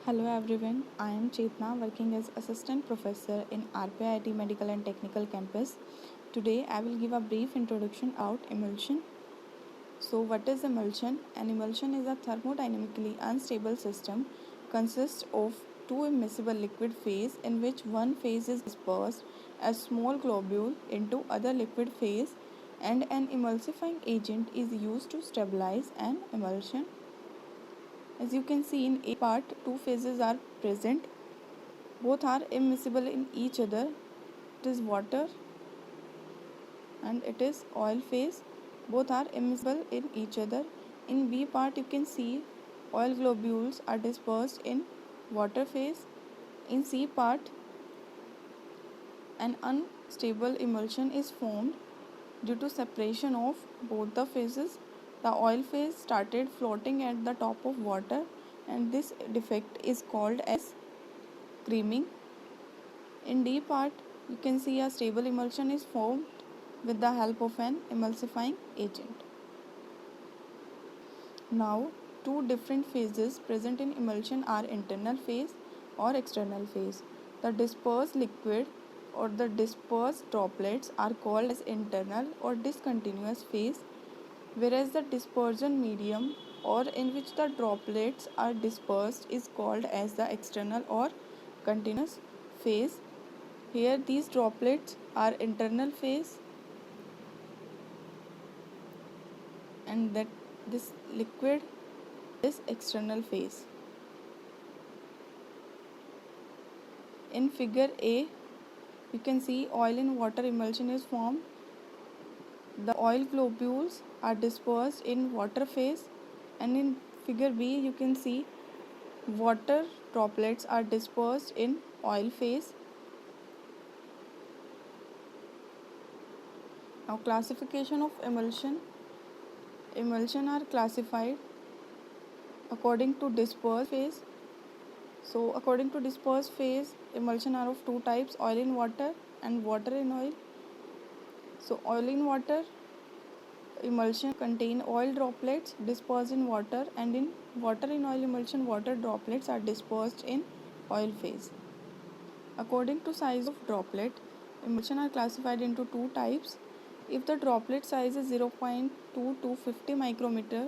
Hello everyone, I am Chetna working as assistant professor in RPIT Medical and Technical Campus. Today I will give a brief introduction about emulsion. So what is emulsion? An emulsion is a thermodynamically unstable system consists of two immiscible liquid phase in which one phase is dispersed as small globule into other liquid phase and an emulsifying agent is used to stabilize an emulsion. As you can see in A part, two phases are present. Both are immiscible in each other. It is water and it is oil phase. Both are immiscible in each other. In B part, you can see oil globules are dispersed in water phase. In C part, an unstable emulsion is formed due to separation of both the phases. The oil phase started floating at the top of water, and this defect is called as creaming. In D part, you can see a stable emulsion is formed with the help of an emulsifying agent. Now, two different phases present in emulsion are internal phase or external phase. The dispersed liquid or the dispersed droplets are called as internal or discontinuous phase, whereas the dispersion medium or in which the droplets are dispersed is called as the external or continuous phase. Here these droplets are internal phase and that this liquid is external phase. In figure A, you can see oil in water emulsion is formed. The oil globules are dispersed in water phase, and in figure B you can see water droplets are dispersed in oil phase. Now classification of emulsion. Emulsion are classified according to dispersed phase. So according to dispersed phase, emulsion are of two types, oil in water and water in oil. So oil in water emulsion contain oil droplets dispersed in water, and in water in oil emulsion water droplets are dispersed in oil phase. According to size of droplet, emulsion are classified into two types. If the droplet size is 0.2 to 50 micrometer,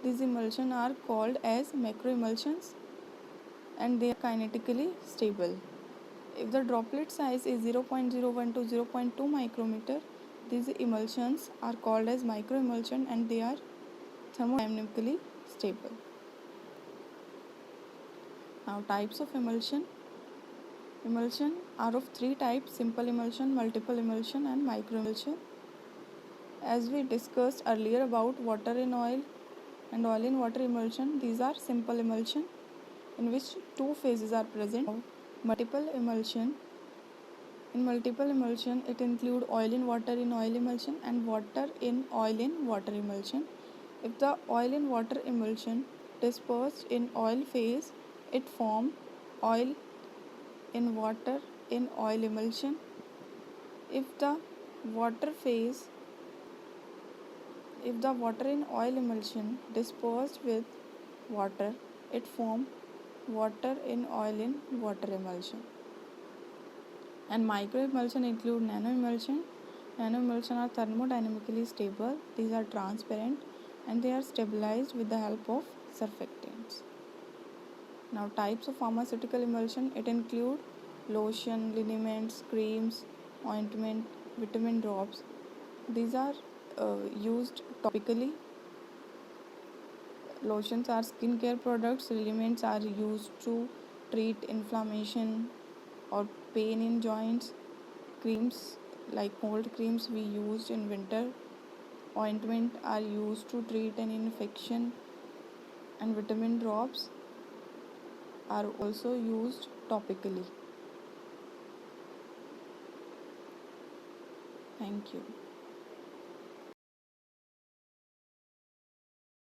these emulsions are called as macroemulsions and they are kinetically stable. If the droplet size is 0.01 to 0.2 micrometer, these emulsions are called as microemulsion and they are thermodynamically stable. Now types of emulsion. Emulsion are of three types: simple emulsion, multiple emulsion and microemulsion. As we discussed earlier about water in oil and oil in water emulsion, these are simple emulsion in which two phases are present. Multiple emulsion. In multiple emulsion, it includes oil in oil emulsion and water in water emulsion. If the oil in water emulsion dispersed in oil phase, it forms oil in water in oil emulsion. If the water in oil emulsion dispersed with water, it forms water in water emulsion. And microemulsion include nanoemulsion. Nanoemulsion are thermodynamically stable. These are transparent and they are stabilized with the help of surfactants. Now types of pharmaceutical emulsion, it include lotion, liniments, creams, ointment, vitamin drops. These are used topically. Lotions are skincare products. Liniments are used to treat inflammation or pain in joints. Creams like cold creams we used in winter. Ointment are used to treat an infection, and vitamin drops are also used topically. Thank you.